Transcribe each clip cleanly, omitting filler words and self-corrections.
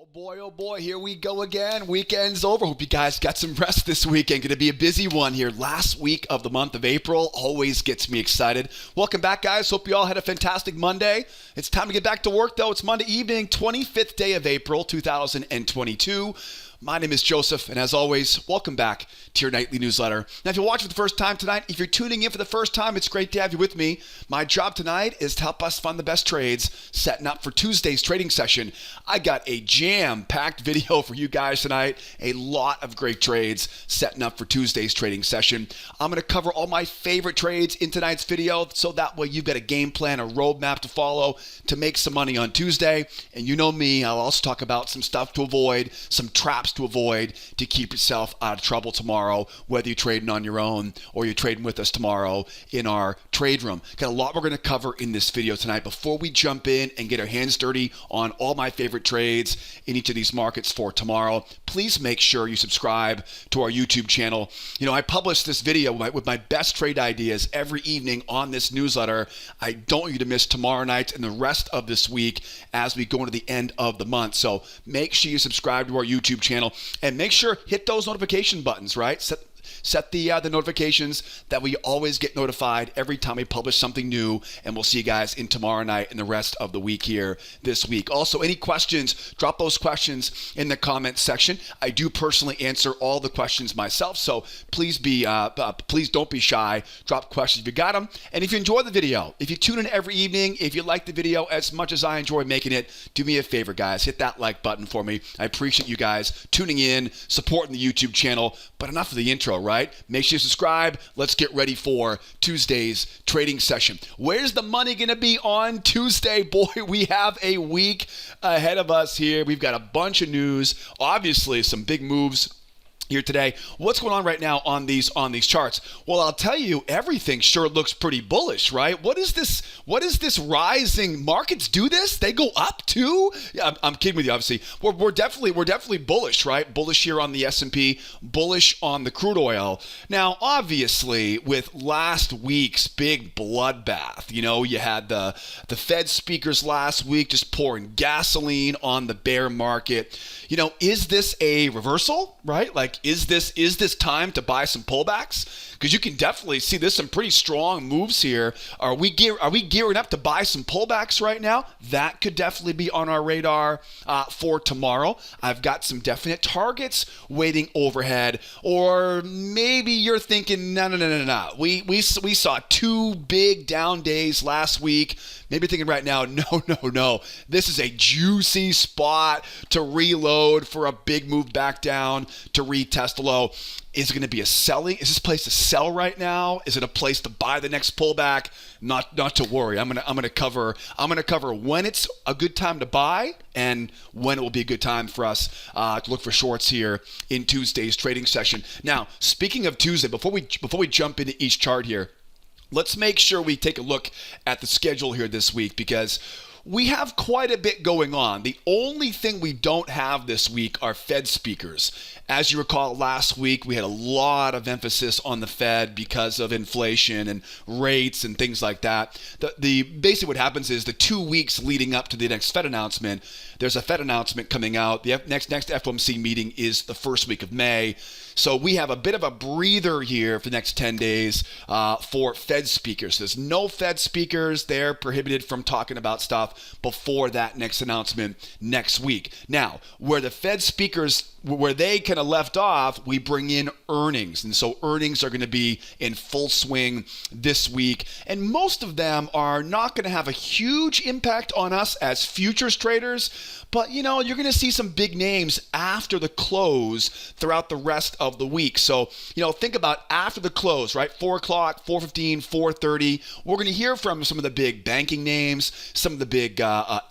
Oh boy, here we go again. Weekend's over. Hope you guys got some rest this weekend. Going to be a busy one here. Last week of the month of April always gets me excited. Welcome back, guys. Hope you all had a fantastic Monday. It's time to get back to work, though. It's Monday evening, 25th day of April, 2022. My name is Joseph, and as always, welcome back to your nightly newsletter. Now, if you're watching for the first time tonight, if you're tuning in for the first time, it's great to have you with me. My job tonight is to help us find the best trades, setting up for Tuesday's trading session. I got a jam-packed video for you guys tonight, a lot of great trades setting up for Tuesday's trading session. I'm going to cover all my favorite trades in tonight's video, so that way you've got a game plan, a roadmap to follow to make some money on Tuesday. And you know me, I'll also talk about some stuff to avoid, some traps to avoid to keep yourself out of trouble tomorrow, whether you're trading on your own or you're trading with us tomorrow in our trade room. Got a lot we're going to cover in this video tonight. Before we jump in and get our hands dirty on all my favorite trades in each of these markets for tomorrow, please make sure you subscribe to our YouTube channel. You know, I publish this video with my best trade ideas every evening on this newsletter. I don't want you to miss tomorrow night and the rest of this week as we go into the end of the month. So make sure you subscribe to our YouTube channel. And make sure hit those notification buttons, right? Set the notifications that we always get notified every time we publish something new. And we'll see you guys in tomorrow night and the rest of the week here this week. Also, any questions, drop those questions in the comments section. I do personally answer all the questions myself, so please don't be shy. Drop questions if you got them. And if you enjoy the video, if you tune in every evening, if you like the video as much as I enjoy making it, do me a favor, guys. Hit that like button for me. I appreciate you guys tuning in, supporting the YouTube channel. But enough of the intro, right? Make sure you subscribe. Let's get ready for Tuesday's trading session. Where's the money going to be on Tuesday? Boy, we have a week ahead of us here. We've got a bunch of news. Obviously, some big moves here today. What's going on right now on these charts? Well, I'll tell you, everything sure looks pretty bullish, right? What is this rising? Markets do this? They go up too? Yeah, I'm kidding with you, obviously. We're definitely bullish, right? Bullish here on the S&P, bullish on the crude oil. Now, obviously, with last week's big bloodbath, you know, you had the Fed speakers last week just pouring gasoline on the bear market. You know, is this a reversal, right? Like, is this time to buy some pullbacks? Because you can definitely see there's some pretty strong moves here. Are we gearing up to buy some pullbacks right now? That could definitely be on our radar for tomorrow. I've got some definite targets waiting overhead. Or maybe you're thinking, no. We saw two big down days last week. Maybe you're thinking right now, no. This is a juicy spot to reload for a big move back down to retest the low. Is it going to be is this place to sell right now? Is it a place to buy the next pullback? Not to worry. I'm going to cover when it's a good time to buy and when it will be a good time for us to look for shorts here in Tuesday's trading session. Now, speaking of Tuesday, before we jump into each chart here, let's make sure we take a look at the schedule here this week, because we have quite a bit going on. The only thing we don't have this week are Fed speakers. As you recall, last week we had a lot of emphasis on the Fed because of inflation and rates and things like that. Basically what happens is the 2 weeks leading up to the next Fed announcement, there's a Fed announcement coming out. The next FOMC meeting is the first week of May. So we have a bit of a breather here for the next 10 days for Fed speakers. There's no Fed speakers. They're prohibited from talking about stuff before that next announcement next week. Now, where the Fed speakers, where they kind of left off, we bring in earnings. And so earnings are going to be in full swing this week. And most of them are not going to have a huge impact on us as futures traders. But, you know, you're going to see some big names after the close throughout the rest of the week. So, you know, think about after the close, right? 4 o'clock, 4:15, 4:30. We're going to hear from some of the big banking names, some of the big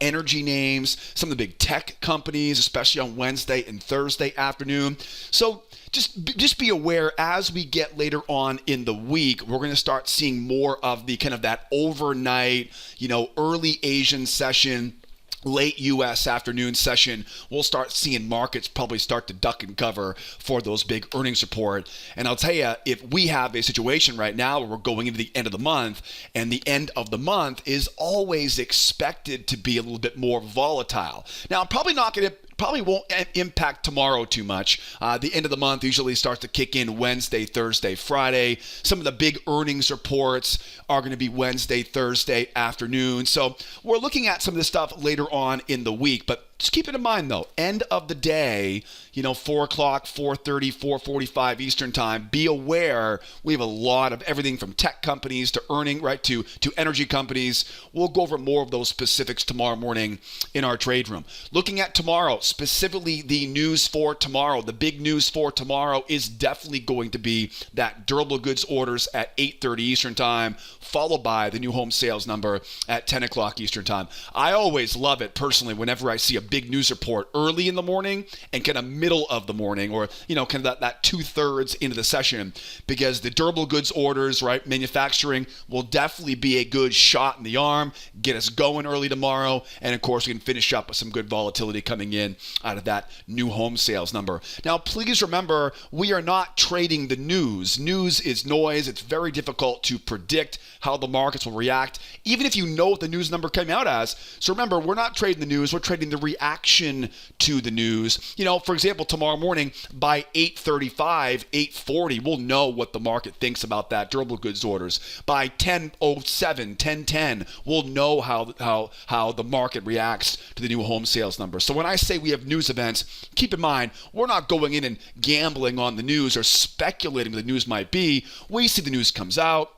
energy names, some of the big tech companies, especially on Wednesday and Thursday afternoon. So just be aware as we get later on in the week, we're going to start seeing more of the kind of that overnight, you know, early Asian session, late U.S. afternoon session. We'll start seeing markets probably start to duck and cover for those big earnings report. And I'll tell you, if we have a situation right now where we're going into the end of the month, and the end of the month is always expected to be a little bit more volatile. Now, I'm probably not going to probably won't impact tomorrow too much. The end of the month usually starts to kick in Wednesday, Thursday, Friday. Some of the big earnings reports are going to be Wednesday, Thursday afternoon. So we're looking at some of this stuff later on in the week, but just keep it in mind, though, end of the day, 4 o'clock, 4:30, 4:45 Eastern time, be aware we have a lot of everything from tech companies to earning, right, to energy companies. We'll go over more of those specifics tomorrow morning in our trade room. Looking at tomorrow, specifically the news for tomorrow, the big news for tomorrow is definitely going to be that durable goods orders at 8:30 Eastern time, followed by the new home sales number at 10 o'clock Eastern time. I always love it personally whenever I see a big news report early in the morning and kind of middle of the morning, or kind of that 2/3 into the session, because the durable goods orders, right, manufacturing will definitely be a good shot in the arm, get us going early tomorrow, and of course we can finish up with some good volatility coming in out of that new home sales number. Now please remember, we are not trading the news. News is noise. It's very difficult to predict how the markets will react, even if you know what the news number came out as. So remember, we're not trading the news, we're trading the reaction to the news. For example, tomorrow morning by 8:35, 8:40, we'll know what the market thinks about that durable goods orders. By 10:07, 10:10, we'll know how the market reacts to the new home sales number. So when I say we have news events, keep in mind, we're not going in and gambling on the news or speculating what the news might be. We see the news comes out,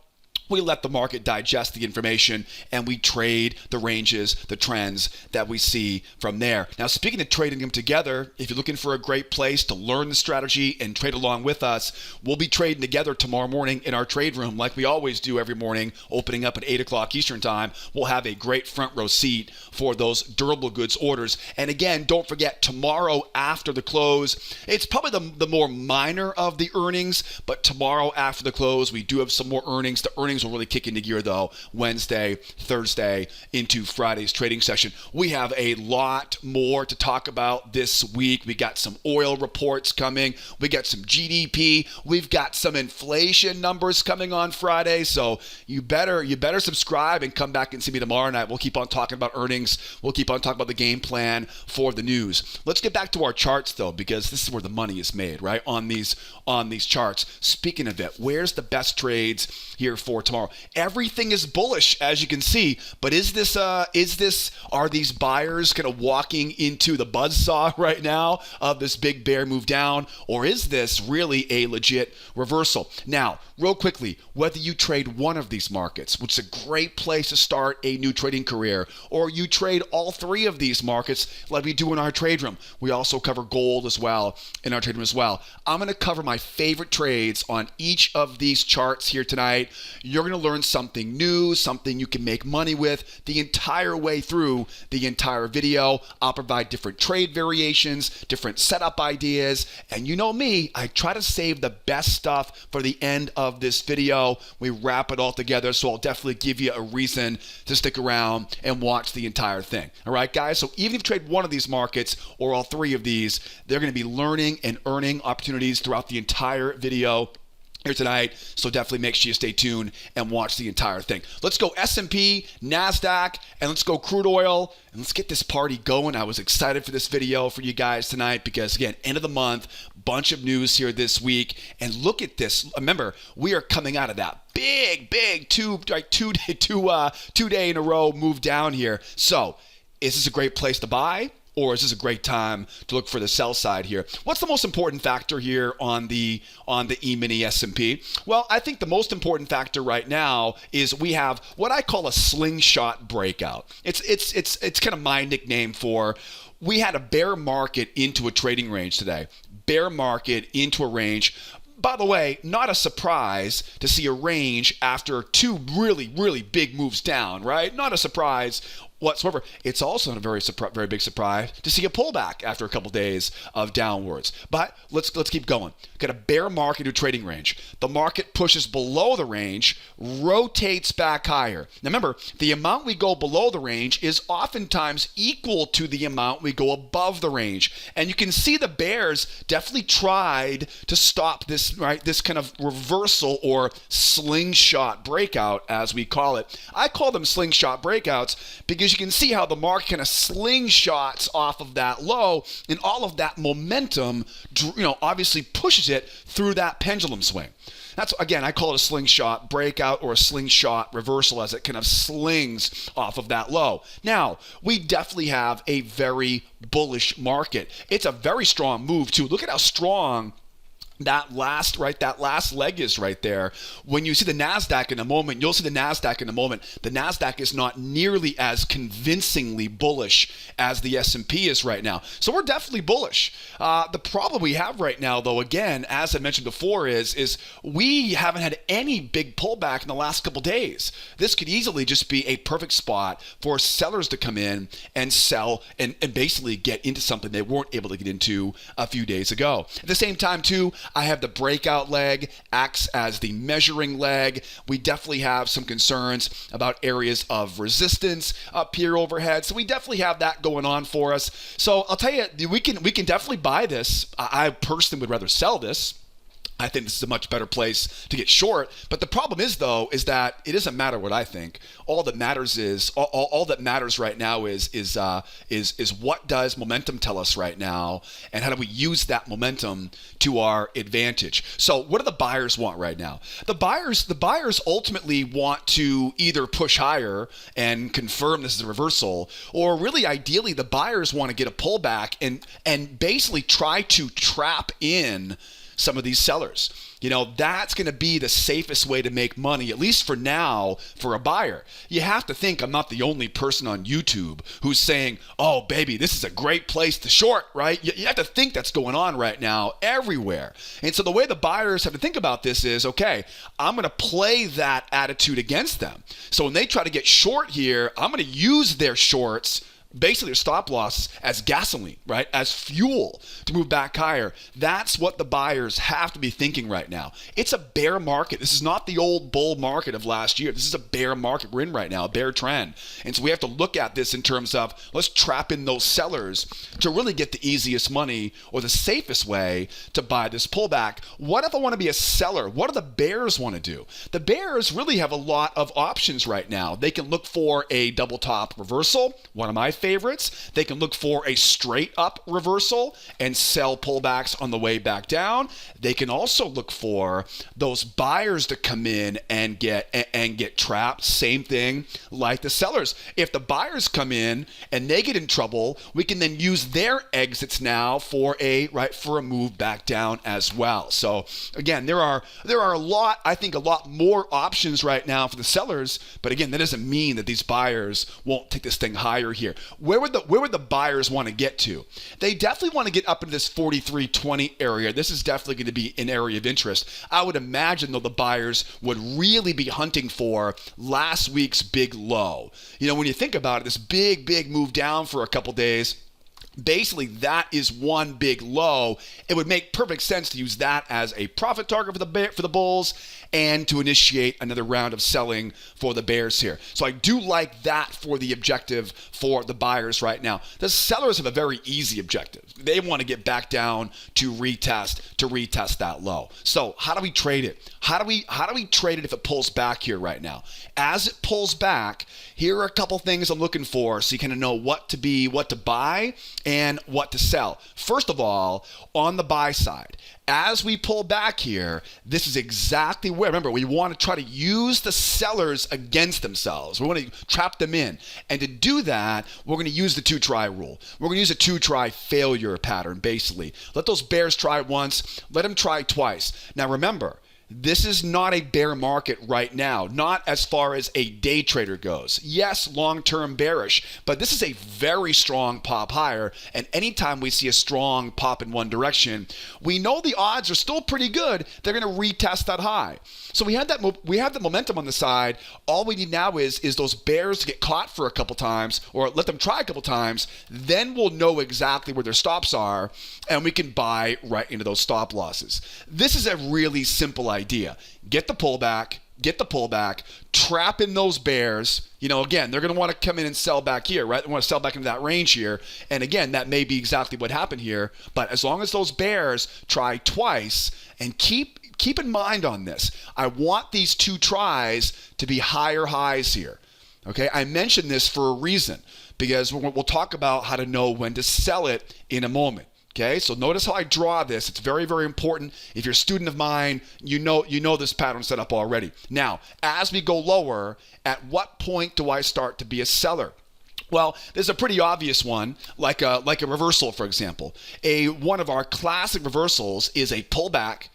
we let the market digest the information, and we trade the ranges, the trends that we see from there. Now, speaking of trading them together, if you're looking for a great place to learn the strategy and trade along with us, we'll be trading together tomorrow morning in our trade room like we always do every morning, opening up at 8 o'clock Eastern time. We'll have a great front row seat for those durable goods orders. And again, don't forget, tomorrow after the close, it's probably the more minor of the earnings, but tomorrow after the close, we do have some more earnings. The earnings will really kick into gear, though, Wednesday, Thursday, into Friday's trading session. We have a lot more to talk about this week. We got some oil reports coming. We got some GDP. We've got some inflation numbers coming on Friday. So you better subscribe and come back and see me tomorrow night. We'll keep on talking about earnings. We'll keep on talking about the game plan for the news. Let's get back to our charts, though, because this is where the money is made, right? On these charts. Speaking of it, where's the best trades here for tomorrow? Everything is bullish, as you can see, but are these buyers kind of walking into the buzzsaw right now of this big bear move down, or is this really a legit reversal? Now, real quickly, whether you trade one of these markets, which is a great place to start a new trading career, or you trade all three of these markets like we do in our trade room. We also cover gold as well in our trade room as well. I'm going to cover my favorite trades on each of these charts here tonight. You're going to learn something new, something you can make money with the entire way through the entire video. I'll provide different trade variations, different setup ideas, and you know me, I try to save the best stuff for the end of this video. We wrap it all together, so I'll definitely give you a reason to stick around and watch the entire thing. All right, guys? So even if you trade one of these markets or all three of these, they're going to be learning and earning opportunities throughout the entire video here tonight, so definitely make sure you stay tuned and watch the entire thing. Let's go S&P, Nasdaq, and let's go crude oil, and let's get this party going. I was excited for this video for you guys tonight because, again, end of the month, bunch of news here this week, and look at this. Remember, we are coming out of that big two day in a row move down here. So, is this a great place to buy? Or is this a great time to look for the sell side here? What's the most important factor here on the E-mini S&P? Well, I think the most important factor right now is we have what I call a slingshot breakout. It's kind of my nickname for, we had a bear market into a trading range today. Bear market into a range. By the way, not a surprise to see a range after two really, really big moves down, right? Not a surprise whatsoever. It's also a very big surprise to see a pullback after a couple days of downwards. But let's keep going. Got a bear market to trading range. The market pushes below the range, rotates back higher. Now remember, the amount we go below the range is oftentimes equal to the amount we go above the range. And you can see the bears definitely tried to stop this, right? This kind of reversal or slingshot breakout, as we call it. I call them slingshot breakouts because because you can see how the market kind of slingshots off of that low, and all of that momentum, obviously pushes it through that pendulum swing. That's, again, I call it a slingshot breakout or a slingshot reversal as it kind of slings off of that low. Now, we definitely have a very bullish market. It's a very strong move, too. Look at how strong that last leg is right there. When you see the Nasdaq in a moment, you'll see the Nasdaq in a moment. The Nasdaq is not nearly as convincingly bullish as the S&P is right now. So we're definitely bullish. The problem we have right now, though, again, as I mentioned before, is we haven't had any big pullback in the last couple days. This could easily just be a perfect spot for sellers to come in and sell and basically get into something they weren't able to get into a few days ago. At the same time, too, I have the breakout leg acts as the measuring leg. We definitely have some concerns about areas of resistance up here overhead. So we definitely have that going on for us. So I'll tell you, we can definitely buy this. I personally would rather sell this. I think this is a much better place to get short. But the problem is, though, is that it doesn't matter what I think. All that matters is all that matters right now is what does momentum tell us right now, and how do we use that momentum to our advantage. So what do the buyers want right now? The buyers ultimately want to either push higher and confirm this is a reversal, or really ideally the buyers want to get a pullback and basically try to trap in some of these sellers. That's going to be the safest way to make money, at least for now, for a buyer. You have to think I'm not the only person on YouTube who's saying, oh, baby, this is a great place to short, right? You have to think that's going on right now everywhere. And so the way the buyers have to think about this is, okay, I'm going to play that attitude against them. So when they try to get short here, I'm going to use their shorts, basically their stop loss, as gasoline, right? As fuel to move back higher. That's what the buyers have to be thinking right now. It's a bear market. This is not the old bull market of last year. This is a bear market we're in right now, a bear trend. And so we have to look at this in terms of, let's trap in those sellers to really get the easiest money or the safest way to buy this pullback. What if I want to be a seller? What do the bears want to do? The bears really have a lot of options right now. They can look for a double top reversal, one of my favorites. They can look for a straight up reversal and sell pullbacks on the way back down. They can also look for those buyers to come in and get trapped. Same thing like the sellers. If the buyers come in and they get in trouble, we can then use their exits now for a move back down as well. So again, there are a lot more options right now for the sellers, but again, that doesn't mean that these buyers won't take this thing higher here. Where would the buyers want to get to? They definitely want to get up into this 43.20 area. This is definitely going to be an area of interest. I would imagine, though, the buyers would really be hunting for last week's big low. When you think about it, this big move down for a couple days, basically that is one big low. It would make perfect sense to use that as a profit target for the bulls and to initiate another round of selling for the bears here. So I do like that for the objective for the buyers right now. The sellers have a very easy objective. They want to get back down to retest that low. So how do we trade it? How do we trade it if it pulls back here right now? As it pulls back, here are a couple things I'm looking for so you kind of know what to buy and what to sell. First of all, on the buy side, as we pull back here, this is exactly where, remember, we want to try to use the sellers against themselves. We want to trap them in. And to do that, we're going to use the two-try rule. We're going to use a two-try failure pattern, basically. Let those bears try once, let them try twice. Now remember, this is not a bear market right now, not as far as a day trader goes. Yes, long-term bearish, but this is a very strong pop higher, and anytime we see a strong pop in one direction, we know the odds are still pretty good they're going to retest that high. So we have the momentum on the side. All we need now is those bears to get caught for a couple times, or let them try a couple times, then we'll know exactly where their stops are, and we can buy right into those stop losses. This is a really simple idea. Get the pullback, trap in those bears. Again, they're going to want to come in and sell back here, right? They want to sell back into that range here. And again, that may be exactly what happened here. But as long as those bears try twice, and keep in mind on this, I want these two tries to be higher highs here. Okay, I mentioned this for a reason because we'll talk about how to know when to sell it in a moment. Okay, so notice how I draw this. It's very, very important. If you're a student of mine, you know this pattern setup already. Now, as we go lower, at what point do I start to be a seller? Well, there's a pretty obvious one, like a reversal, for example. One of our classic reversals is a pullback,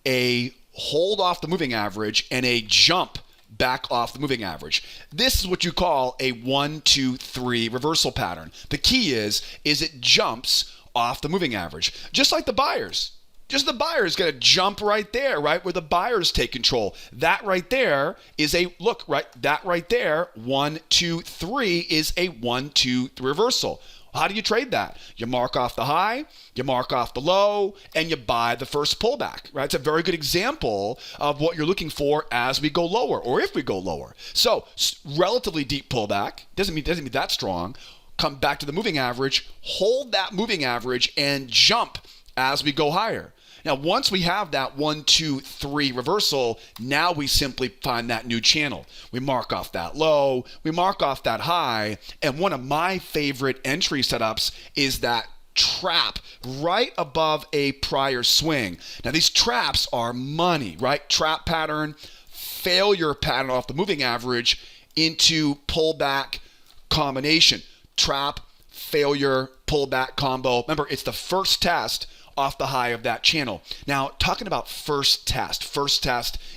a hold off the moving average, and a jump back off the moving average. This is what you call a 1, 2, 3 reversal pattern. The key is it jumps off the moving average, just like the buyers. Just the buyers got to jump right there, right where the buyers take control. That right there is a look, right? That right there, 1, 2, 3 is a 1, 2, 3 reversal. How do you trade that? You mark off the high, you mark off the low, and you buy the first pullback, right? It's a very good example of what you're looking for as we go lower, or if we go lower. So relatively deep pullback doesn't mean that strong. Come back to the moving average, hold that moving average, and jump as we go higher. Now, once we have that 1, 2, 3 reversal, now we simply find that new channel. We mark off that low, we mark off that high, and one of my favorite entry setups is that trap right above a prior swing. Now, these traps are money, right? Trap pattern, failure pattern off the moving average into pullback combination. Trap, failure, pullback combo. Remember, it's the first test off the high of that channel. Now, talking about first test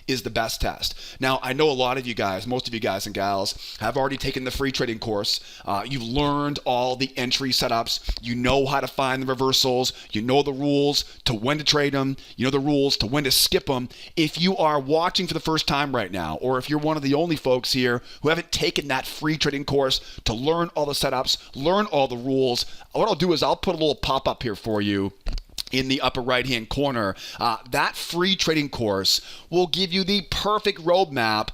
is the best test. Now, I know a lot of you guys, most of you guys and gals, have already taken the free trading course. You've learned all the entry setups. You know how to find the reversals. You know the rules to when to trade them. You know the rules to when to skip them. If you are watching for the first time right now, or if you're one of the only folks here who haven't taken that free trading course to learn all the setups, learn all the rules, what I'll do is I'll put a little pop-up here for you in the upper right hand corner. That free trading course will give you the perfect roadmap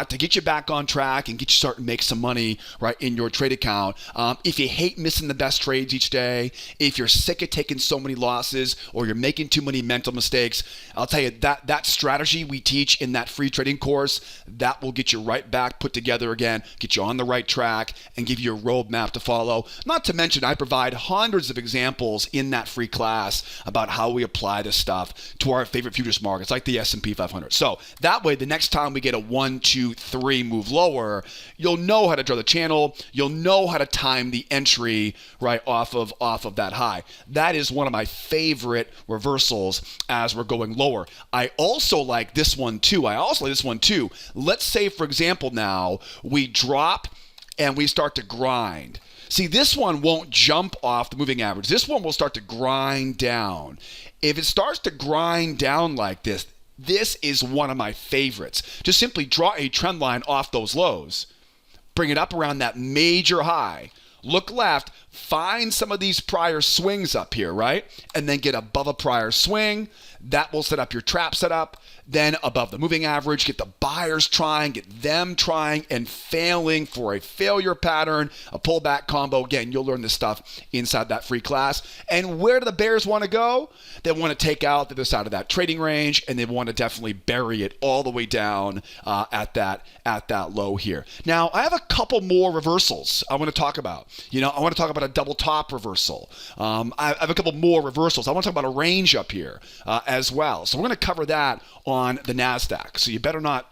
to get you back on track and get you starting to make some money right in your trade account. If you hate missing the best trades each day, if you're sick of taking so many losses, or you're making too many mental mistakes, I'll tell you that strategy we teach in that free trading course, that will get you right back put together again, get you on the right track, and give you a roadmap to follow. Not to mention, I provide hundreds of examples in that free class about how we apply this stuff to our favorite futures markets like the S&P 500. So that way, the next time we get a 1, 2, 3 move lower, you'll know how to draw the channel. You'll know how to time the entry right off of that high. That is one of my favorite reversals as we're going lower. I also like this one too. Let's say, for example, now we drop and we start to grind. See, this one won't jump off the moving average. This one will start to grind down. If it starts to grind down like this, this is one of my favorites. Just simply draw a trend line off those lows, bring it up around that major high, look left, find some of these prior swings up here, right? And then get above a prior swing. That will set up your trap setup. Then above the moving average, get the buyers trying, get them trying and failing for a failure pattern, a pullback combo. Again, you'll learn this stuff inside that free class. And where do the bears want to go? They want to take out the other side of that trading range, and they want to definitely bury it all the way down at that low here. Now, I have a couple more reversals I want to talk about. I want to talk about a double top reversal. I have a couple more reversals. I want to talk about a range up here as well. So we're going to cover that on the Nasdaq. So you better not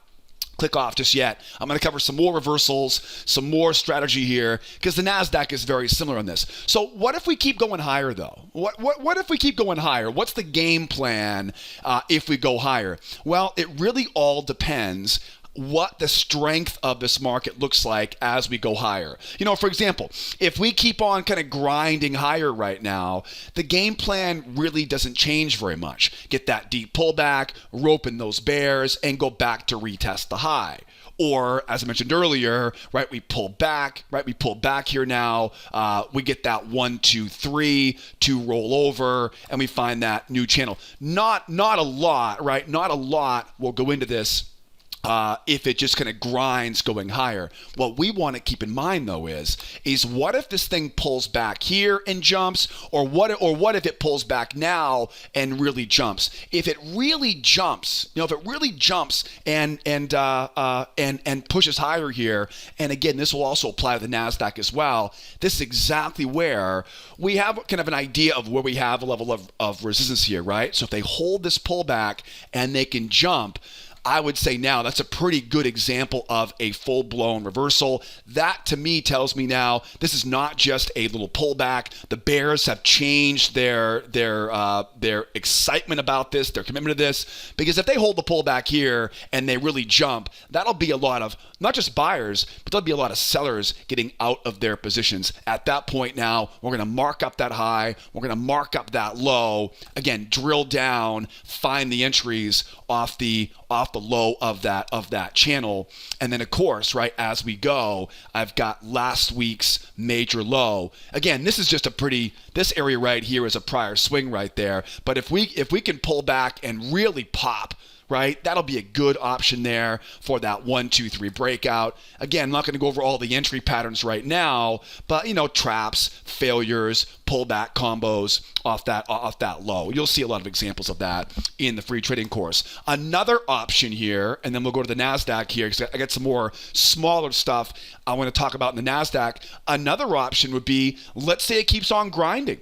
click off just yet. I'm going to cover some more reversals, some more strategy here, because the Nasdaq is very similar on this. So what if we keep going higher, though? What if we keep going higher? What's the game plan if we go higher? Well, it really all depends what the strength of this market looks like as we go higher. For example, if we keep on kind of grinding higher right now, the game plan really doesn't change very much. Get that deep pullback, rope in those bears, and go back to retest the high. Or, as I mentioned earlier, right, we pull back here now. We get that 1, 2, 3 to roll over, and we find that new channel. Not a lot, right? Not a lot will go into this if it just kind of grinds going higher. What we want to keep in mind though is what if this thing pulls back here and jumps, or what if it pulls back now and really jumps? If it really jumps, and pushes higher here, and again, this will also apply to the Nasdaq as well. This is exactly where we have kind of an idea of where we have a level of resistance here, right? So if they hold this pullback and they can jump, I would say now that's a pretty good example of a full-blown reversal. That to me tells me now this is not just a little pullback. The bears have changed their excitement about this, their commitment to this, because if they hold the pullback here and they really jump, that'll be a lot of not just buyers, but there'll be a lot of sellers getting out of their positions. At that point now, we're going to mark up that high, we're going to mark up that low. Again, drill down, find the entries off the low of that channel. And then of course, right, as we go, I've got last week's major low. Again, this is just this area right here is a prior swing right there. But if we can pull back and really pop, right, that'll be a good option there for that 1, 2, 3 breakout. Again, I'm not going to go over all the entry patterns right now, but traps, failures, pullback combos off that low. You'll see a lot of examples of that in the free trading course. Another option here, and then we'll go to the Nasdaq here because I got some more smaller stuff I want to talk about in the Nasdaq. Another option would be, let's say it keeps on grinding.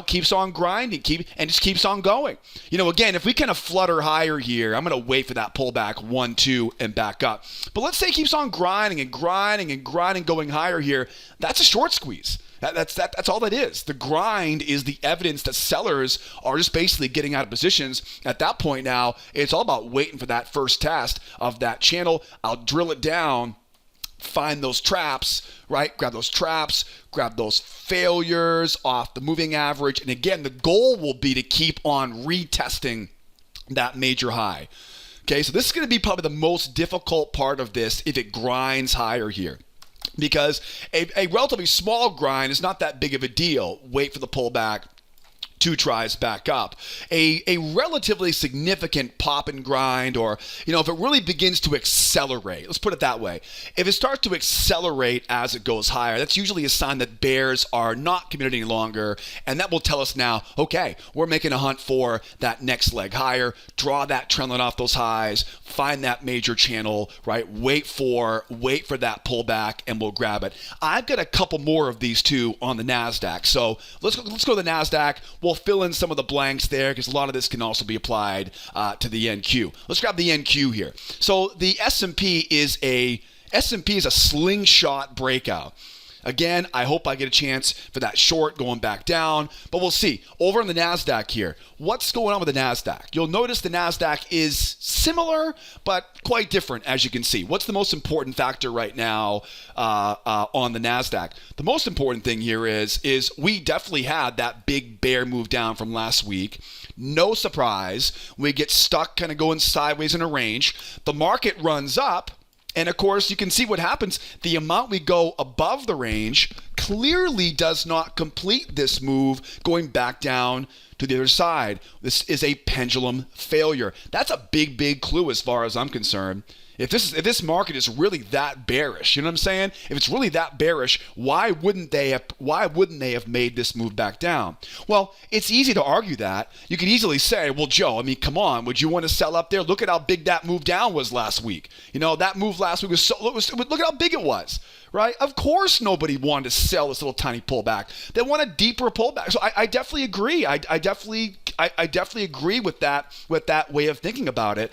Keeps on grinding, just keeps on going. Again, if we kind of flutter higher here, I'm going to wait for that pullback 1, 2, and back up. But let's say it keeps on grinding and grinding and grinding, going higher here. That's a short squeeze. That's all that is. The grind is the evidence that sellers are just basically getting out of positions. At that point now, it's all about waiting for that first test of that channel. I'll drill it down, find those traps, right? Grab those traps, grab those failures off the moving average. And again, the goal will be to keep on retesting that major high. Okay, so this is going to be probably the most difficult part of this if it grinds higher here. Because a relatively small grind is not that big of a deal. Wait for the pullback, 2 tries back up. A relatively significant pop and grind, or if it really begins to accelerate, let's put it that way. If it starts to accelerate as it goes higher, that's usually a sign that bears are not committed any longer, and that will tell us now, okay, we're making a hunt for that next leg higher. Draw that trend line off those highs, find that major channel, right? Wait for that pullback, and we'll grab it. I've got a couple more of these too on the Nasdaq. So let's go to the Nasdaq. We'll fill in some of the blanks there because a lot of this can also be applied to the NQ. Let's grab the NQ here. So the S&P is a slingshot breakout. Again, I hope I get a chance for that short going back down, but we'll see. Over on the Nasdaq here, what's going on with the Nasdaq? You'll notice the Nasdaq is similar, but quite different, as you can see. What's the most important factor right now on the Nasdaq? The most important thing here is we definitely had that big bear move down from last week. No surprise, we get stuck kind of going sideways in a range. The market runs up. And of course, you can see what happens. The amount we go above the range clearly does not complete this move going back down to the other side. This is a pendulum failure. That's a big, big clue as far as I'm concerned. If this market is really that bearish, you know what I'm saying? If it's really that bearish, why wouldn't they have made this move back down? Well, it's easy to argue that. You could easily say, well, Joe, I mean, come on, would you want to sell up there? Look at how big that move down was last week. That move last week look at how big it was. Right? Of course nobody wanted to sell this little tiny pullback. They want a deeper pullback. So I definitely agree. I definitely agree with that way of thinking about it.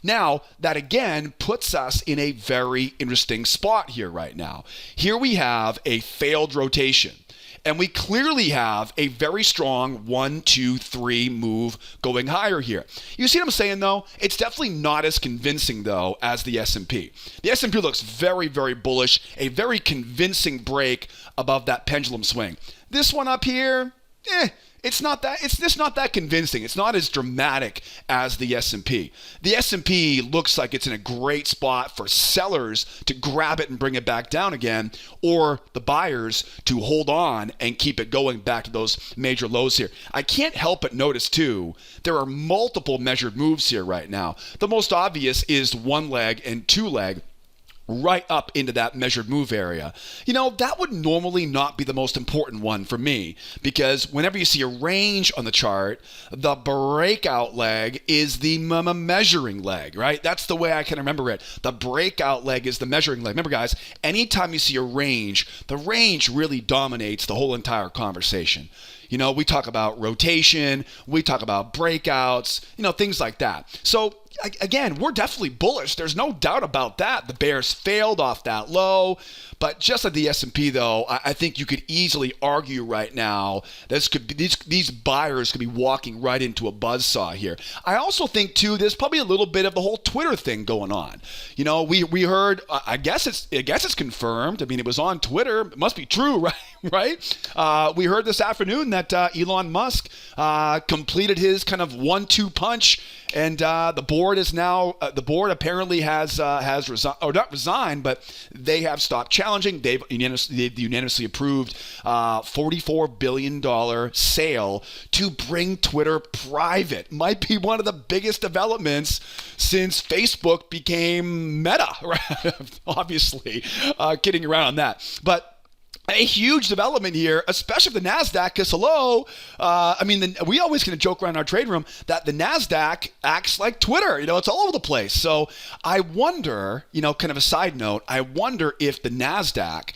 Now, that again puts us in a very interesting spot here right now. Here we have a failed rotation. And we clearly have a very strong 1, 2, 3 move going higher here. You see what I'm saying, though? It's definitely not as convincing, though, as the S&P. The S&P looks very, very bullish, a very convincing break above that pendulum swing. This one up here, It's just not that convincing. It's not as dramatic as the S&P. The S&P looks like it's in a great spot for sellers to grab it and bring it back down again, or the buyers to hold on and keep it going back to those major lows here. I can't help but notice too, there are multiple measured moves here right now. The most obvious is one leg and two leg, right up into that measured move area. That would normally not be the most important one for me, because whenever you see a range on the chart, the breakout leg is the measuring leg, right? That's the way I can remember it. The breakout leg is the measuring leg. Remember, guys, anytime you see a range, the range really dominates the whole entire conversation. We talk about rotation, we talk about breakouts, things like that. So again, we're definitely bullish. There's no doubt about that. The bears failed off that low. But just like the S&P, though, I think you could easily argue right now these buyers could be walking right into a buzzsaw here. I also think, too, there's probably a little bit of the whole Twitter thing going on. We heard, I guess it's confirmed. I mean, it was on Twitter. It must be true, right? We heard this afternoon that Elon Musk completed his kind of 1-2 punch. And the board is now, the board apparently has resigned, or not resigned, but they have stopped challenging. They've unanimously approved $44 billion sale to bring Twitter private. Might be one of the biggest developments since Facebook became Meta, right? Obviously, kidding around on that. But a huge development here, especially if the NASDAQ, because we always kind of joke around in our trade room that the NASDAQ acts like Twitter. It's all over the place. So I wonder, kind of a side note, I wonder if the NASDAQ,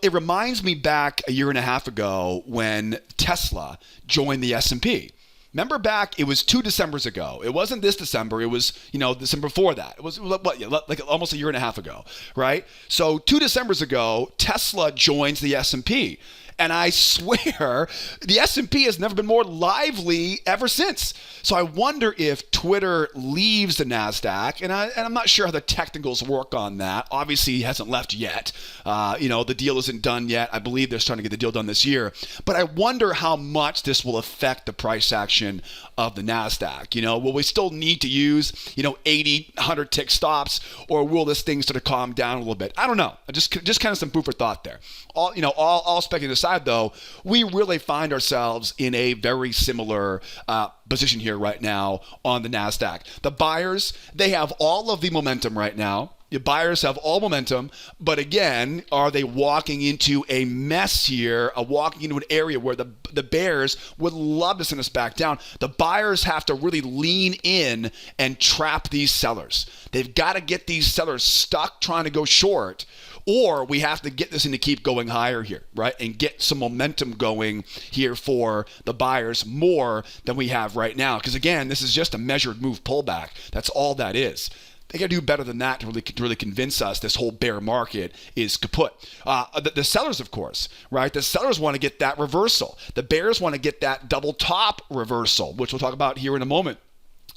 it reminds me back a year and a half ago when Tesla joined the S&P. Remember back, it was 2 Decembers ago. It wasn't this December. It was, December before that. It was like almost a year and a half ago, right? So 2 Decembers ago, Tesla joins the S&P. And I swear the S&P has never been more lively ever since. So I wonder if Twitter leaves the NASDAQ, and I'm not sure how the technicals work on that. Obviously, he hasn't left yet. The deal isn't done yet. I believe they're starting to get the deal done this year. But I wonder how much this will affect the price action of the NASDAQ. Will we still need to use, 80, 100 tick stops, or will this thing sort of calm down a little bit? I don't know. Just kind of some food for thought there. All speculative aside, though, we really find ourselves in a very similar position here right now on the NASDAQ. The buyers, they have all of the momentum right now. The buyers have all momentum, but again, are they walking into a mess here, walking into an area where the bears would love to send us back down? The buyers have to really lean in and trap these sellers. They've got to get these sellers stuck trying to go short, or we have to get this thing to keep going higher here, right? And get some momentum going here for the buyers more than we have right now. Because again, this is just a measured move pullback. That's all that is. They got to do better than that to really convince us this whole bear market is kaput. The sellers, of course, right? The sellers want to get that reversal. The bears want to get that double top reversal, which we'll talk about here in a moment.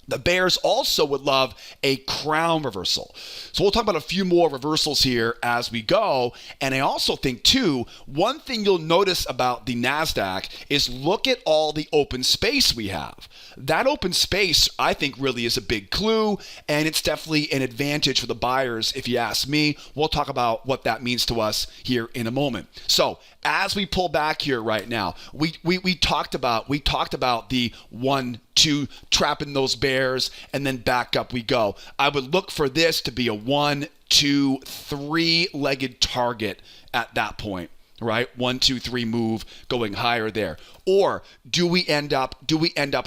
The bears also would love a crown reversal. So we'll talk about a few more reversals here as we go. And I also think, too, one thing you'll notice about the NASDAQ is look at all the open space we have. That open space, I think, really is a big clue, and it's definitely an advantage for the buyers, if you ask me. We'll talk about what that means to us here in a moment. So as we pull back here right now, we talked about the 1-2 trapping those bears, and then back up we go. I would look for this to be a 1, 2, 3-legged target at that point, right? 1, 2, 3 move going higher there. Or do we end up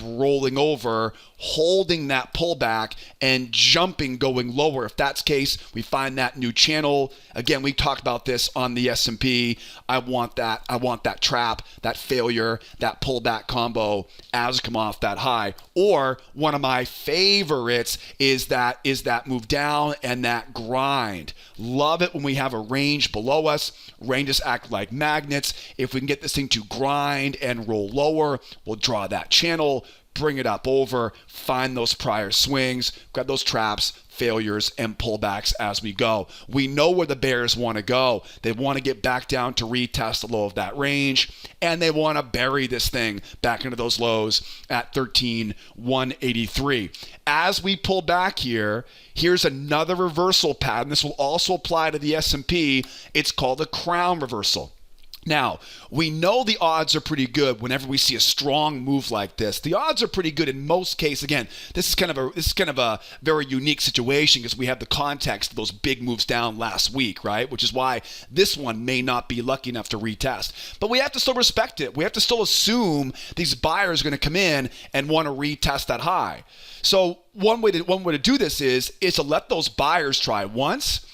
rolling over, holding that pullback and jumping, going lower? If that's the case, we find that new channel. Again, we talked about this on the S&P. I want that trap, that failure, that pullback combo as we come off that high. Or one of my favorites is that move down and that grind. Love it when we have a range below us. Ranges act like magnets. If we can get this thing to grind and roll lower, we'll draw that channel. bring it up over, find those prior swings, grab those traps, failures, and pullbacks as we go. We know where the bears want to go. They want to get back down to retest the low of that range, and they want to bury this thing back into those lows at 13,183. As we pull back here, here's another reversal pattern. This will also apply to the S&P. It's called a crown reversal. Now, we know the odds are pretty good whenever we see a strong move like this. The odds are pretty good in most cases. Again, this is kind of a very unique situation because we have the context of those big moves down last week, right? Which is why this one may not be lucky enough to retest. But we have to still respect it. We have to still assume these buyers are going to come in and want to retest that high. So one way to do this is to let those buyers try once,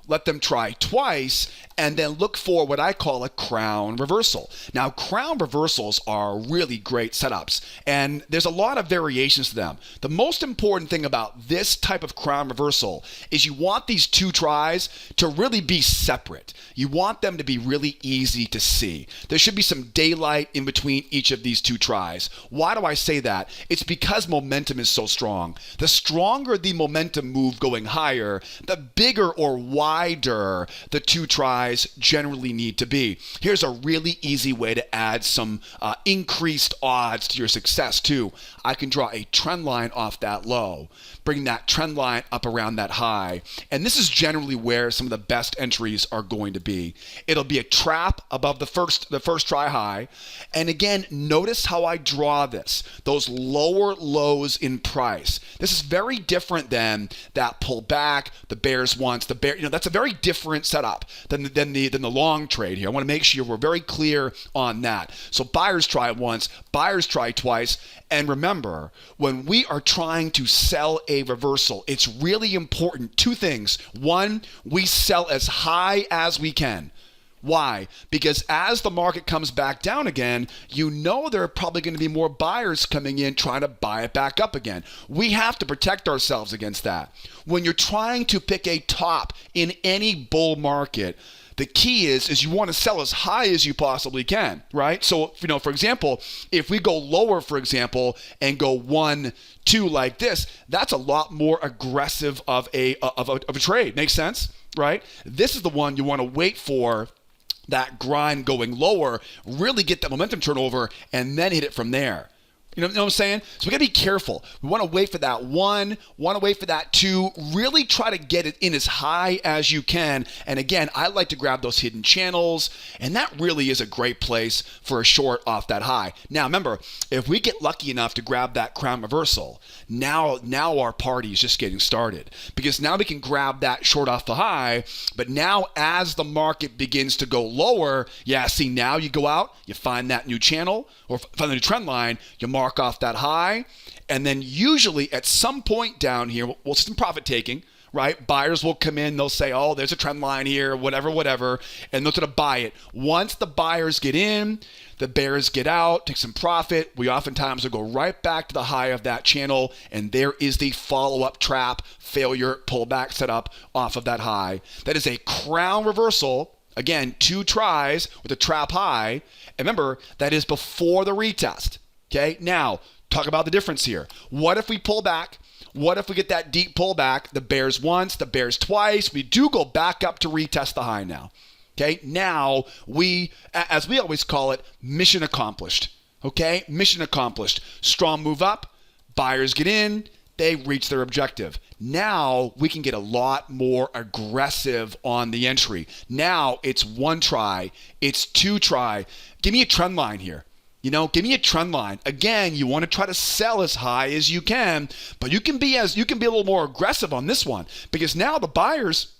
let them try twice, and then look for what I call a crown reversal. Now, crown reversals are really great setups, and there's a lot of variations to them. The most important thing about this type of crown reversal is you want these two tries to really be separate. You want them to be really easy to see. There should be some daylight in between each of these two tries. Why do I say that? It's because momentum is so strong. The stronger the momentum move going higher, the bigger or wider the two tries generally need to be. Here's a really easy way to add some increased odds to your success too. I can draw a trend line off that low, bring that trend line up around that high, and this is generally where some of the best entries are going to be. It'll be a trap above the first try high, and again, notice how I draw this, those lower lows in price. This is very different than that pullback, the bears once, that's a very different setup than the long trade here. I want to make sure we're very clear on that. So buyers try once, buyers try twice, and remember, when we are trying to sell a reversal, it's really important. Two things. One, we sell as high as we can. Why? Because as the market comes back down again, you know there are probably going to be more buyers coming in trying to buy it back up again. We have to protect ourselves against that. When you're trying to pick a top in any bull market, the key is you want to sell as high as you possibly can, right? So, for example, if we go lower, for example, and go 1, 2 like this, that's a lot more aggressive of a trade. Makes sense, right? This is the one you want to wait for that grind going lower, really get that momentum turnover, and then hit it from there. You know what I'm saying? So we got to be careful. We want to wait for that 1, want to wait for that 2, really try to get it in as high as you can. And again, I like to grab those hidden channels, and that really is a great place for a short off that high. Now, remember, if we get lucky enough to grab that crown reversal, now our party is just getting started, because now we can grab that short off the high. But now as the market begins to go lower, now you go out, you find that new channel or find the new trend line, you mark off that high, and then usually at some point down here, we'll see some profit taking, right? Buyers will come in, they'll say, oh, there's a trend line here, whatever, and they'll sort of buy it. Once the buyers get in, the bears get out, take some profit. We oftentimes will go right back to the high of that channel, and there is the follow-up trap, failure, pullback setup off of that high. That is a crown reversal. Again, 2 tries with a trap high. And remember, that is before the retest. Okay, now talk about the difference here. What if we pull back? What if we get that deep pullback? The bears once, the bears twice. We do go back up to retest the high now. Okay, now we, as we always call it, mission accomplished. Okay, mission accomplished. Strong move up, buyers get in, they reach their objective. Now we can get a lot more aggressive on the entry. Now it's 1 try, it's 2 try. Give me a trend line here. Give me a trend line. Again, you want to try to sell as high as you can, but you can be a little more aggressive on this one, because now the buyers,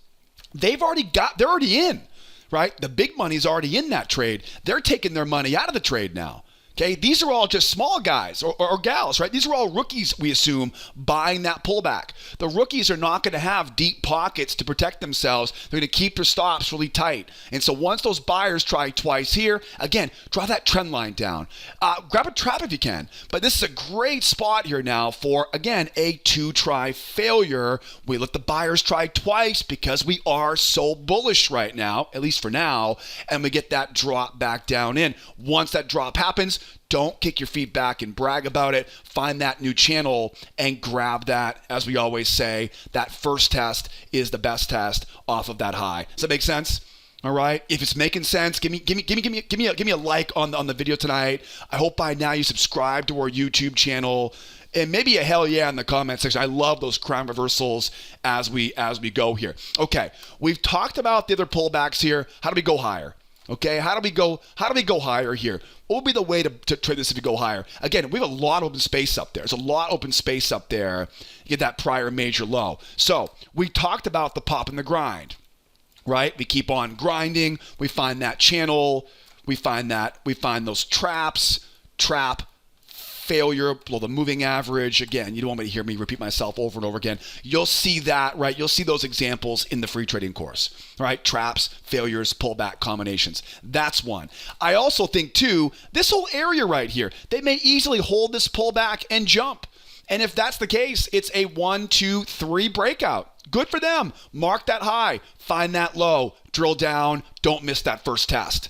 they're already in, right? The big money's already in that trade. They're taking their money out of the trade now. Okay, these are all just small guys or gals, right? These are all rookies, we assume, buying that pullback. The rookies are not going to have deep pockets to protect themselves. They're going to keep their stops really tight. And so once those buyers try twice here, again, draw that trend line down. Grab a trap if you can. But this is a great spot here now for, again, a 2-try failure. We let the buyers try twice because we are so bullish right now, at least for now, and we get that drop back down in. Once that drop happens, Don't kick your feet back and brag about it. Find that new channel and grab that. As we always say, that first test is the best test off of that high. Does that make sense? All right. If it's making sense, give me a like on the video tonight. I hope by now you subscribe to our YouTube channel. And maybe a hell yeah in the comment section. I love those crown reversals as we go here. Okay, we've talked about the other pullbacks here. How do we go higher? Okay, how do we go higher here? What would be the way to trade this if you go higher? Again, we have a lot of open space up there. There's a lot of open space up there. You get that prior major low. So we talked about the pop and the grind, right? We keep on grinding. We find that channel. We find those traps, trap, failure below the moving average. Again, you don't want me to hear me repeat myself over and over again. You'll see that, right? You'll see those examples in the free trading course, right? Traps, failures, pullback combinations. That's one. I also think too, this whole area right here, they may easily hold this pullback and jump. And if that's the case, it's a 1, 2, 3 breakout. Good for them. Mark that high, find that low, drill down, don't miss that first test.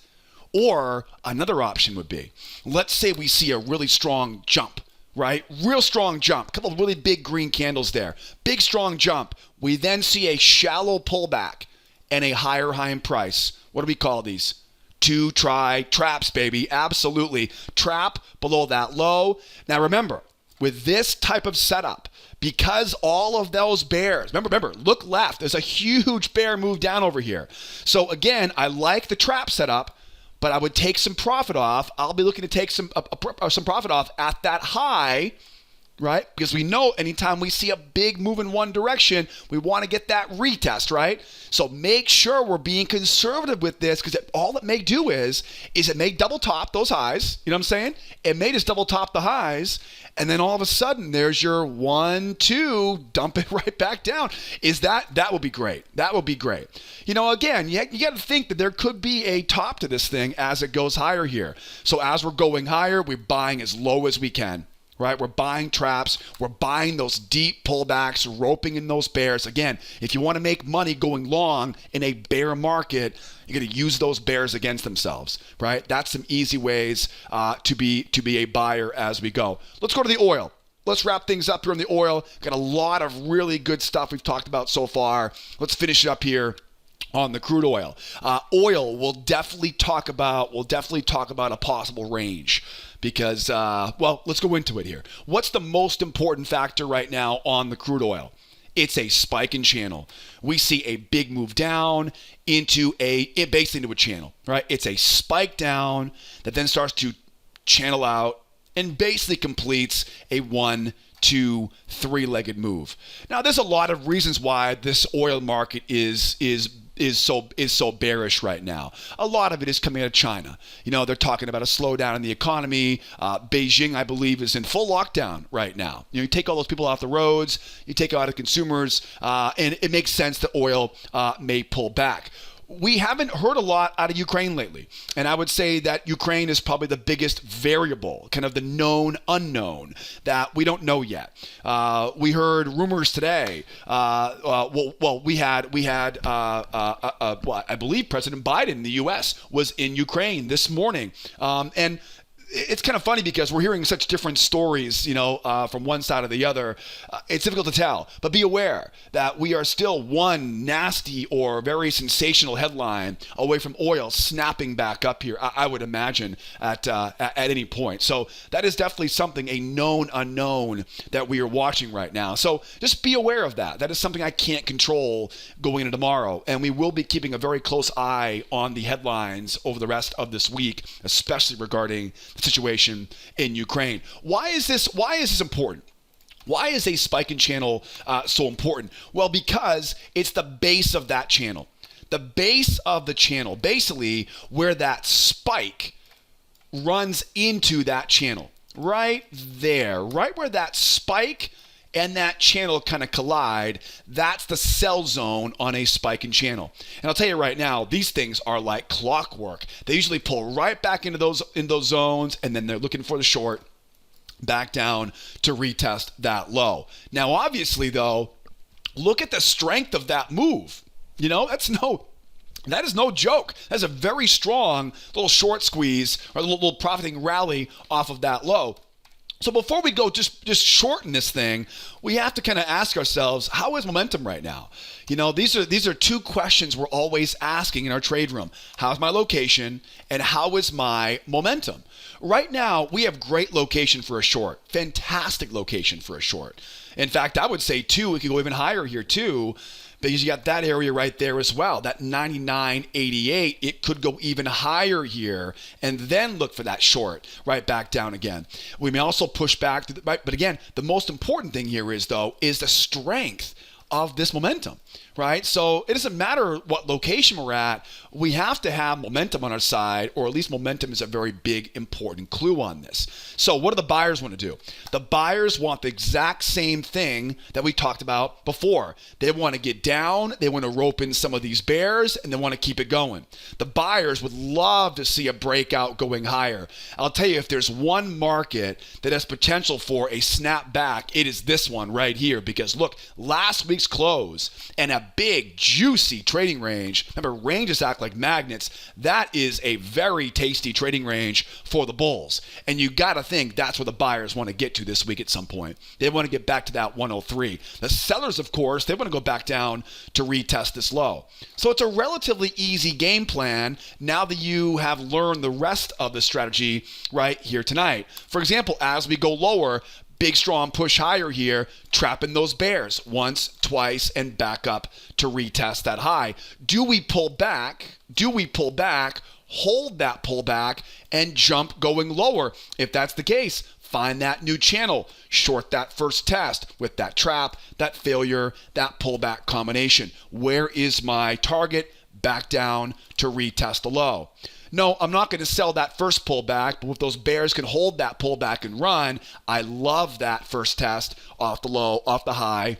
Or another option would be, let's say we see a really strong jump, right? Real strong jump, a couple of really big green candles there. Big, strong jump. We then see a shallow pullback and a higher high in price. What do we call these? Traps, baby. Absolutely. Trap below that low. Now remember, with this type of setup, because all of those bears, remember, look left. There's a huge bear move down over here. So again, I like the trap setup, but I would take some profit off. I'll be looking to take some profit off at that high, right? Because we know anytime we see a big move in one direction, we want to get that retest, right? So make sure we're being conservative with this, because all it may do is it may double top those highs. You know what I'm saying? It may just double top the highs, and then all of a sudden there's your 1, 2, dump it right back down. That would be great. That would be great. You know, again, you got to think that there could be a top to this thing as it goes higher here. So as we're going higher, we're buying as low as we can. Right? We're buying traps. We're buying those deep pullbacks, roping in those bears. Again, if you want to make money going long in a bear market, you're going to use those bears against themselves, right? That's some easy ways to be a buyer as we go. Let's go to the oil. Let's wrap things up here on the oil. Got a lot of really good stuff we've talked about so far. Let's finish it up here on the crude oil. Oil, we'll definitely talk about a possible range. Because, let's go into it here. What's the most important factor right now on the crude oil? It's a spike in channel. We see a big move down basically into a channel, right? It's a spike down that then starts to channel out and basically completes a 1, 2, 3-legged move. Now, there's a lot of reasons why this oil market is so bearish right now. A lot of it is coming out of China. You know, they're talking about a slowdown in the economy. Beijing, I believe, is in full lockdown right now. You know, you take all those people off the roads, you take out the consumers, and it makes sense that oil may pull back. We haven't heard a lot out of Ukraine lately. And I would say that Ukraine is probably the biggest variable, kind of the known unknown that we don't know yet. We heard rumors today. I believe President Biden in the U.S. was in Ukraine this morning. And it's kind of funny because we're hearing such different stories, you know, from one side or the other. It's difficult to tell, but be aware that we are still one nasty or very sensational headline away from oil snapping back up here, I would imagine, at any point. So that is definitely something, a known unknown that we are watching right now. So just be aware of that. That is something I can't control going into tomorrow. And we will be keeping a very close eye on the headlines over the rest of this week, especially regarding situation in Ukraine. Why is this important? Why is a spike in channel so important? Well, because it's the base of that channel. The base of the channel, basically where that spike runs into that channel. Right there, right where that spike and that channel kind of collide, that's the sell zone on a spike in channel. And I'll tell you right now, these things are like clockwork. They usually pull right back into those zones, and then they're looking for the short back down to retest that low. Now, obviously, though, look at the strength of that move. You know, that's That is no joke. That's a very strong little short squeeze or a little profiting rally off of that low. So before we go just shorten this thing, we have to kind of ask ourselves, how is momentum right now? These are two questions we're always asking in our trade room. How's my location and how is my momentum? Right now, we have great location for a short. Fantastic location for a short. In fact, I would say too, we could go even higher here too, because you got that area right there as well, that 99.88. It could go even higher here and then look for that short right back down again. We may also push back, but again, the most important thing here is the strength of this momentum, right? So it doesn't matter what location we're at. We have to have momentum on our side, or at least momentum is a very big, important clue on this. So what do the buyers want to do? The buyers want the exact same thing that we talked about before. They want to get down, they want to rope in some of these bears, and they want to keep it going. The buyers would love to see a breakout going higher. I'll tell you, if there's one market that has potential for a snap back, it is this one right here, because look, last week's close and a big, juicy trading range. Remember, ranges act like magnets. That is a very tasty trading range for the bulls. And you got to think that's where the buyers want to get to this week at some point. They want to get back to that 103. The sellers, of course, they want to go back down to retest this low. So it's a relatively easy game plan now that you have learned the rest of the strategy right here tonight. For example, as we go lower, big strong push higher here, trapping those bears once, twice, and back up to retest that high. Do we pull back? Hold that pullback and jump going lower? If that's the case, find that new channel, short that first test with that trap, that failure, that pullback combination. Where is my target? Back down to retest the low. No, I'm not going to sell that first pullback, but if those bears can hold that pullback and run, I love that first test off the low, off the high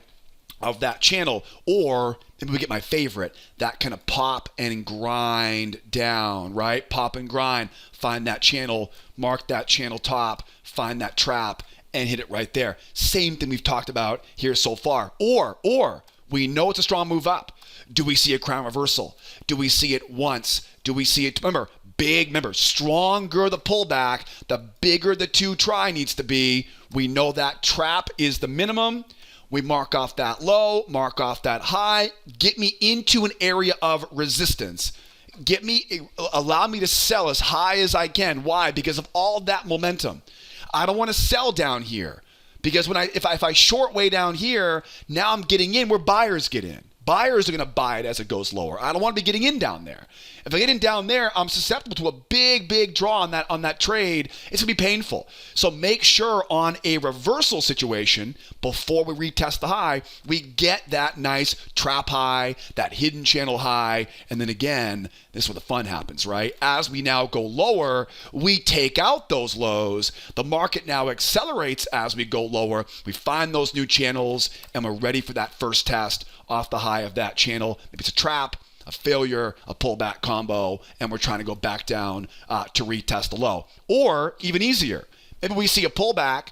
of that channel. Or maybe we get my favorite, that kind of pop and grind down, right? Pop and grind, find that channel, mark that channel top, find that trap, and hit it right there. Same thing we've talked about here so far. Or we know it's a strong move up. Do we see a crown reversal? Do we see it once? Do we see it? Remember, stronger the pullback, the bigger the two try needs to be. We know that trap is the minimum. We mark off that low, mark off that high. Get me into an area of resistance. Allow me to sell as high as I can. Why? Because of all that momentum. I don't want to sell down here. Because if I short way down here, now I'm getting in where buyers get in. Buyers are going to buy it as it goes lower. I don't want to be getting in down there. If I get in down there, I'm susceptible to a big draw on that trade. It's going to be painful. So make sure on a reversal situation, before we retest the high, we get that nice trap high, that hidden channel high, and then again, this is where the fun happens, right? As we now go lower, we take out those lows. The market now accelerates as we go lower. We find those new channels, and we're ready for that first test off the high of that channel. Maybe it's a trap, a failure, a pullback combo, and we're trying to go back down to retest the low. Or even easier, maybe we see a pullback,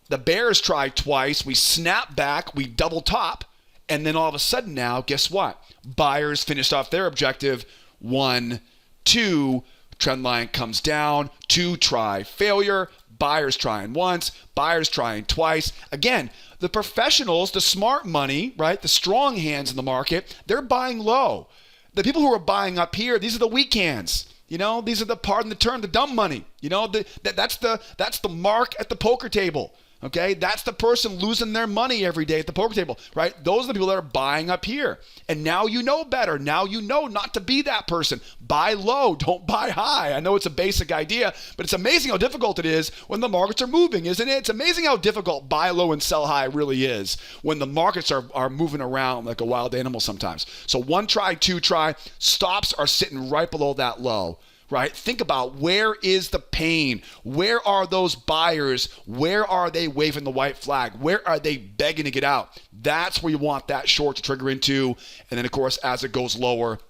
the bears try twice, we snap back, we double top, and then all of a sudden now, guess what? Buyers finished off their objective, 1, 2, trend line comes down, 2 try, failure, buyers trying once, buyers trying twice. Again, the professionals, the smart money, right? The strong hands in the market, they're buying low. The people who are buying up here, these are the weak hands. These are the, pardon the term, the dumb money. That's the mark at the poker table. Okay, that's the person losing their money every day at the poker table, right? Those are the people that are buying up here. And now you know better. Now you know not to be that person. Buy low, don't buy high. I know it's a basic idea, but it's amazing how difficult it is when the markets are moving, isn't it? It's amazing how difficult buy low and sell high really is when the markets are moving around like a wild animal sometimes. So 1 try, 2 try, stops are sitting right below that low. Right? Think about, where is the pain? Where are those buyers? Where are they waving the white flag? Where are they begging to get out? That's where you want that short to trigger into. And then, of course, as it goes lower,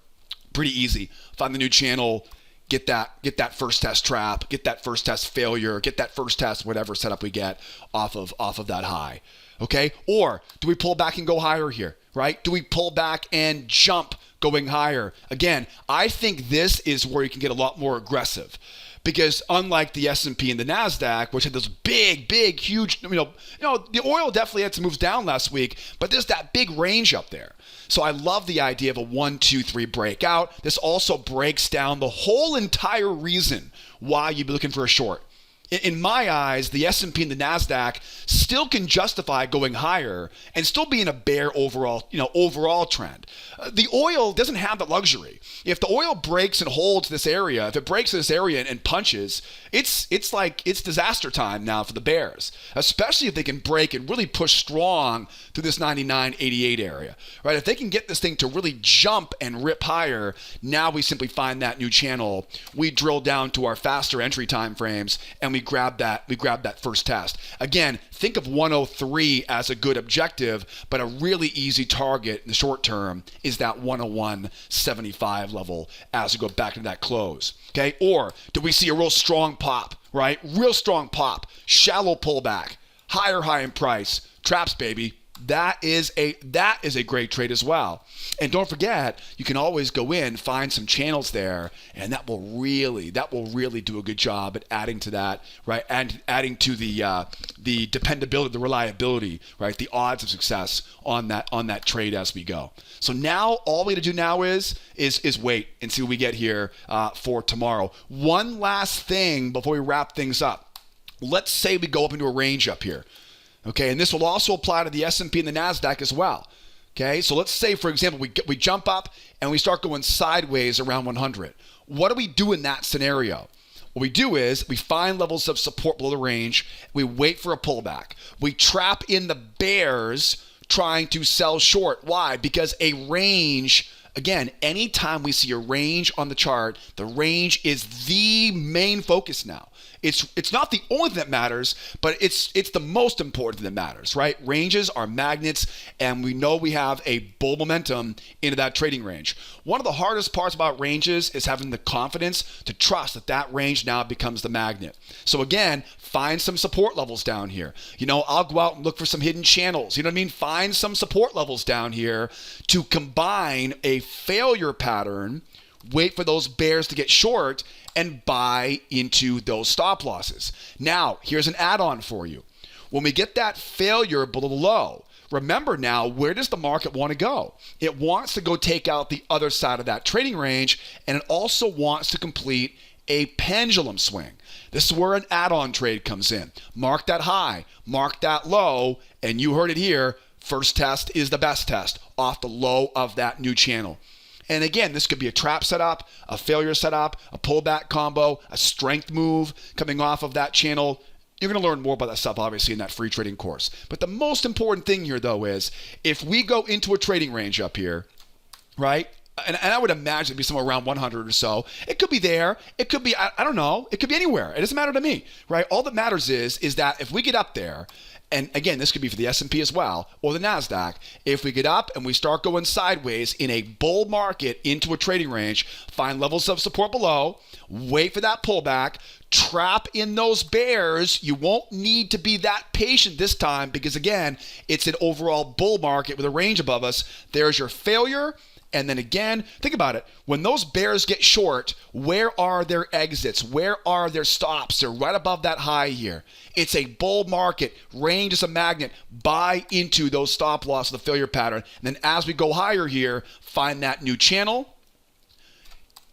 pretty easy. Find the new channel, get that first test trap, get that first test failure, get that first test whatever setup we get off of that high. Okay? Or do we pull back and go higher here, right? Do we pull back and jump going higher? Again, I think this is where you can get a lot more aggressive. Because unlike the S&P and the Nasdaq, which had those big, huge, the oil definitely had some moves down last week, but there's that big range up there. So I love the idea of a 1, 2, 3 breakout. This also breaks down the whole entire reason why you'd be looking for a short. In my eyes, the S&P and the Nasdaq still can justify going higher and still be in a bear overall trend. The oil doesn't have that luxury. If the oil breaks and holds this area, if it breaks this area and punches, it's disaster time now for the bears, especially if they can break and really push strong through this 99.88 area, right? If they can get this thing to really jump and rip higher, now we simply find that new channel. We drill down to our faster entry time frames and we grab that first test. Again, think of 103 as a good objective, but a really easy target in the short term is that 101.75 level as we go back into that close. Okay? Or do we see a real strong pop, right? Real strong pop, shallow pullback, higher high in price, traps, baby. That is a great trade as well. And don't forget, you can always go in, find some channels there, and that will really do a good job at adding to that, right? And adding to the dependability, the reliability, right? The odds of success on that trade as we go. So now all we got to do now is wait and see what we get here for tomorrow. One last thing before we wrap things up. Let's say we go up into a range up here. Okay, and this will also apply to the S&P and the Nasdaq as well. Okay, so let's say, for example, we jump up and we start going sideways around 100. What do we do in that scenario? What we do is we find levels of support below the range. We wait for a pullback. We trap in the bears trying to sell short. Why? Because a range, again, anytime we see a range on the chart, the range is the main focus now. It's not the only thing that matters, but it's the most important thing that matters, right? Ranges are magnets, and we know we have a bull momentum into that trading range. One of the hardest parts about ranges is having the confidence to trust that range now becomes the magnet. So again, find some support levels down here. I'll go out and look for some hidden channels. You know what I mean? Find some support levels down here to combine a failure pattern, wait for those bears to get short, and buy into those stop losses. Now, here's an add-on for you. When we get that failure below the low, remember now, where does the market want to go? It wants to go take out the other side of that trading range, and it also wants to complete a pendulum swing. This is where an add-on trade comes in. Mark that high, mark that low, and you heard it here, first test is the best test off the low of that new channel. And again, this could be a trap setup, a failure setup, a pullback combo, a strength move coming off of that channel. You're going to learn more about that stuff, obviously, in that free trading course. But the most important thing here, though, is if we go into a trading range up here, right? And I would imagine it'd be somewhere around 100 or so. It could be there. It could be, I don't know. It could be anywhere. It doesn't matter to me, right? All that matters is that if we get up there, and again, this could be for the S&P as well, or the Nasdaq. If we get up and we start going sideways in a bull market into a trading range, find levels of support below, wait for that pullback, trap in those bears. You won't need to be that patient this time because, again, it's an overall bull market with a range above us. There's your failure. And then again, think about it. When those bears get short, where are their exits? Where are their stops? They're right above that high here. It's a bull market. Range is a magnet. Buy into those stop loss of the failure pattern. And then as we go higher here, find that new channel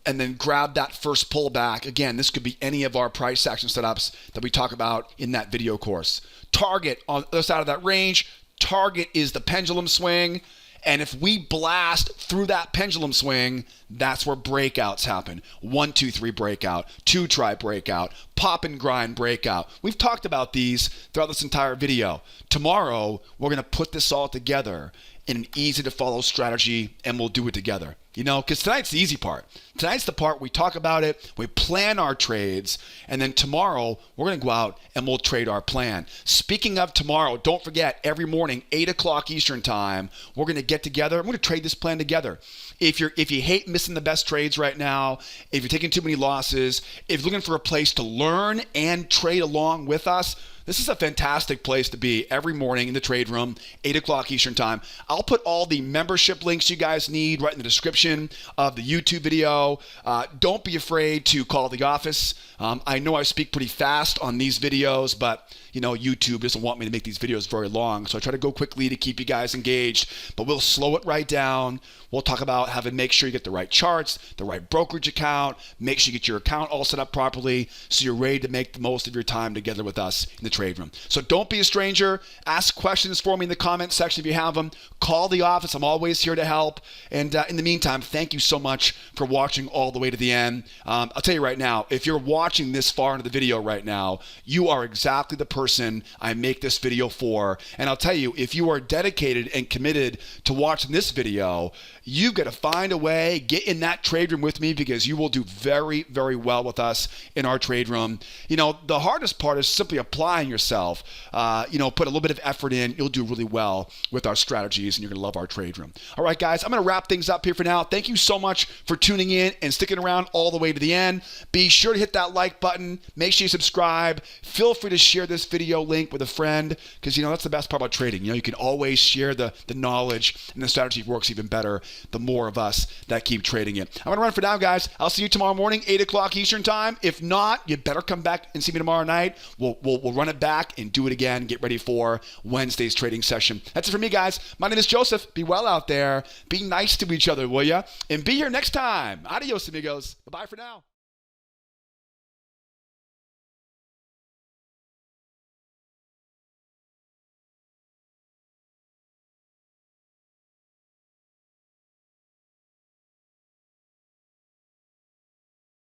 and then grab that first pullback. Again, this could be any of our price action setups that we talk about in that video course. Target on the other side of that range. Target is the pendulum swing. And if we blast through that pendulum swing, that's where breakouts happen. 1, 2, 3 breakout, 2 try breakout, pop and grind breakout. We've talked about these throughout this entire video. Tomorrow, we're going to put this all together in an easy to follow strategy, and we'll do it together. Because tonight's the easy part. Tonight's the part we talk about it, we plan our trades, and then tomorrow we're going to go out and we'll trade our plan. Speaking of tomorrow, don't forget, every morning, 8 o'clock Eastern time, we're going to get together. I'm going to trade this plan together. If you hate missing the best trades right now, if you're taking too many losses, if you're looking for a place to learn and trade along with us, this is a fantastic place to be every morning in the trade room, 8 o'clock Eastern time. I'll put all the membership links you guys need right in the description of the YouTube video. Don't be afraid to call the office. I know I speak pretty fast on these videos, but YouTube doesn't want me to make these videos very long, so I try to go quickly to keep you guys engaged, but we'll slow it right down. We'll talk about how to make sure you get the right charts, the right brokerage account, make sure you get your account all set up properly so you're ready to make the most of your time together with us in the trade room. So don't be a stranger. Ask questions for me in the comment section if you have them. Call the office. I'm always here to help. And in the meantime, thank you so much for watching all the way to the end. I'll tell you right now, if you're watching this far into the video right now, you are exactly the person I make this video for. And I'll tell you, if you are dedicated and committed to watching this video, you've got to find a way, get in that trade room with me, because you will do very, very well with us in our trade room. The hardest part is simply applying yourself. Put a little bit of effort in. You'll do really well with our strategies, and you're going to love our trade room. All right, guys, I'm going to wrap things up here for now. Thank you so much for tuning in and sticking around all the way to the end. Be sure to hit that like button. Make sure you subscribe. Feel free to share this video link with a friend, because, that's the best part about trading. You can always share the knowledge, and the strategy works even better the more of us that keep trading it. I'm going to run for now, guys. I'll see you tomorrow morning, 8 o'clock Eastern time. If not, you better come back and see me tomorrow night. We'll run it back and do it again. Get ready for Wednesday's trading session. That's it for me, guys. My name is Joseph. Be well out there. Be nice to each other, will ya? And be here next time. Adios, amigos. Bye-bye for now.